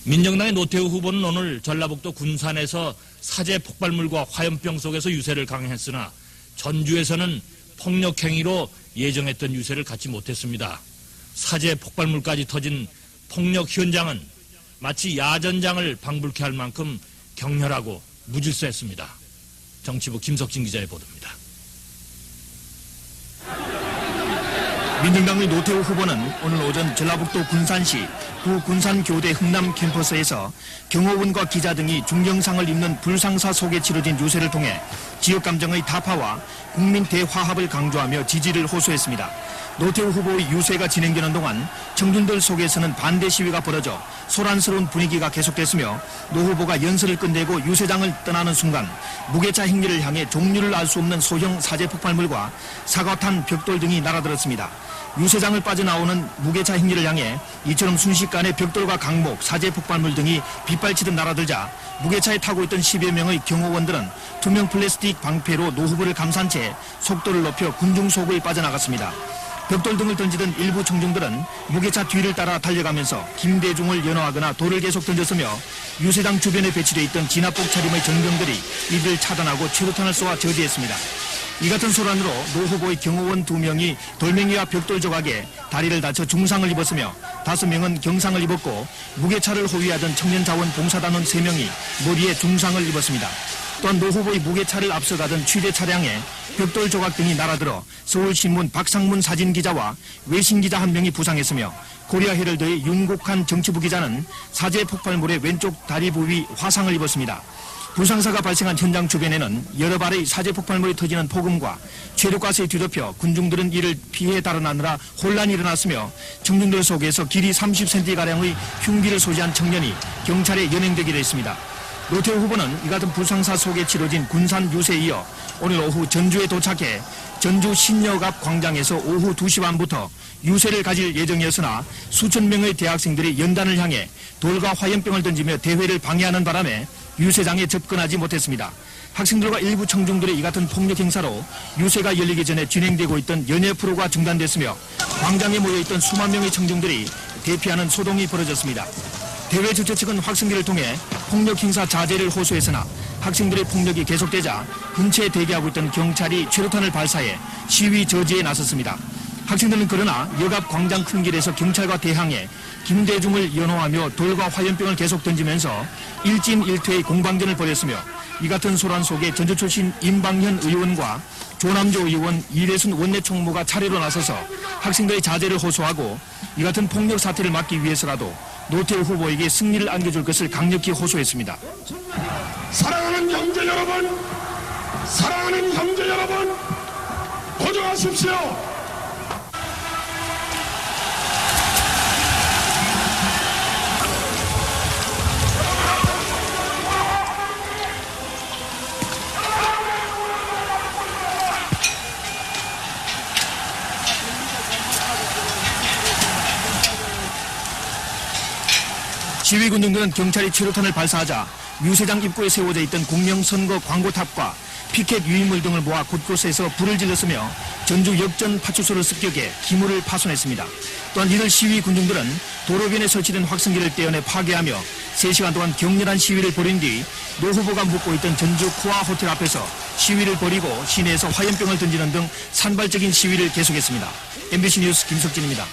민정당의 노태우 후보는 오늘 전라북도 군산에서 사제 폭발물과 화염병 속에서 유세를 강행했으나 전주에서는 폭력행위로 예정했던 유세를 갖지 못했습니다. 사제 폭발물까지 터진 폭력 현장은 마치 야전장을 방불케 할 만큼 격렬하고 무질서했습니다. 정치부 김석진 기자의 보도입니다. 민정당의 노태우 후보는 오늘 오전 전라북도 군산시 구군산교대 흥남 캠퍼스에서 경호원과 기자 등이 중경상을 입는 불상사 속에 치러진 유세를 통해 지역 감정의 타파와 국민 대화합을 강조하며 지지를 호소했습니다. 노태우 후보의 유세가 진행되는 동안 청중들 속에서는 반대 시위가 벌어져 소란스러운 분위기가 계속됐으며 노 후보가 연설을 끝내고 유세장을 떠나는 순간 무게차 행리를 향해 종류를 알 수 없는 소형 사제 폭발물과 사과탄 벽돌 등이 날아들었습니다. 유세장을 빠져나오는 무게차 행리를 향해 이처럼 순식간에 벽돌과 강목, 사제 폭발물 등이 빗발치듯 날아들자 무게차에 타고 있던 10여 명의 경호원들은 투명 플라스틱 방패로 노 후보를 감싼 채 속도를 높여 군중 속을 빠져나갔습니다. 벽돌 등을 던지던 일부 청중들은 무게차 뒤를 따라 달려가면서 김대중을 연호하거나 돌을 계속 던졌으며 유세장 주변에 배치되어 있던 진압복 차림의 정병들이 이들을 차단하고 최루탄을 쏘아 저지했습니다. 이 같은 소란으로 노 후보의 경호원 2명이 돌멩이와 벽돌 조각에 다리를 다쳐 중상을 입었으며 5명은 경상을 입었고 무게차를 호위하던 청년자원 봉사단원 3명이 머리에 중상을 입었습니다. 또한 노 후보의 무게차를 앞서가던 취재 차량에 벽돌 조각 등이 날아들어 서울신문 박상문 사진기자와 외신기자 1명이 부상했으며 코리아 헤럴드의 윤국한 정치부 기자는 사제 폭발물의 왼쪽 다리 부위 화상을 입었습니다. 불상사가 발생한 현장 주변에는 여러 발의 사제 폭발물이 터지는 폭음과 최루가스에 뒤덮여 군중들은 이를 피해 달아나느라 혼란이 일어났으며 청중들 속에서 길이 30cm가량의 흉기를 소지한 청년이 경찰에 연행되기도 했습니다. 노태우 후보는 이 같은 불상사 속에 치러진 군산 유세에 이어 오늘 오후 전주에 도착해 전주 신역 앞 광장에서 오후 2시 반부터 유세를 가질 예정이었으나 수천 명의 대학생들이 연단을 향해 돌과 화염병을 던지며 대회를 방해하는 바람에 유세장에 접근하지 못했습니다. 학생들과 일부 청중들의 이 같은 폭력 행사로 유세가 열리기 전에 진행되고 있던 연예 프로가 중단됐으며 광장에 모여있던 수만 명의 청중들이 대피하는 소동이 벌어졌습니다. 대회 주최 측은 학생들을 통해 폭력 행사 자제를 호소했으나 학생들의 폭력이 계속되자 근처에 대기하고 있던 경찰이 최루탄을 발사해 시위 저지에 나섰습니다. 학생들은 그러나 역 앞 광장 큰 길에서 경찰과 대항해 김대중을 연호하며 돌과 화염병을 계속 던지면서 일진일퇴의 공방전을 벌였으며 이 같은 소란 속에 전주 출신 임방현 의원과 조남조 의원, 이래순 원내총무가 차례로 나서서 학생들의 자제를 호소하고 이 같은 폭력 사태를 막기 위해서라도 노태우 후보에게 승리를 안겨줄 것을 강력히 호소했습니다. 사랑하는 형제 여러분, 사랑하는 형제 여러분, 고정하십시오. 시위 군중들은 경찰이 최루탄을 발사하자 유세장 입구에 세워져 있던 공명선거 광고탑과 피켓 유인물 등을 모아 곳곳에서 불을 질렀으며 전주 역전 파출소를 습격해 기물을 파손했습니다. 또한 이들 시위 군중들은 도로변에 설치된 확성기를 떼어내 파괴하며 3시간 동안 격렬한 시위를 벌인 뒤 노 후보가 묵고 있던 전주 쿠아 호텔 앞에서 시위를 벌이고 시내에서 화염병을 던지는 등 산발적인 시위를 계속했습니다. MBC 뉴스 김석진입니다.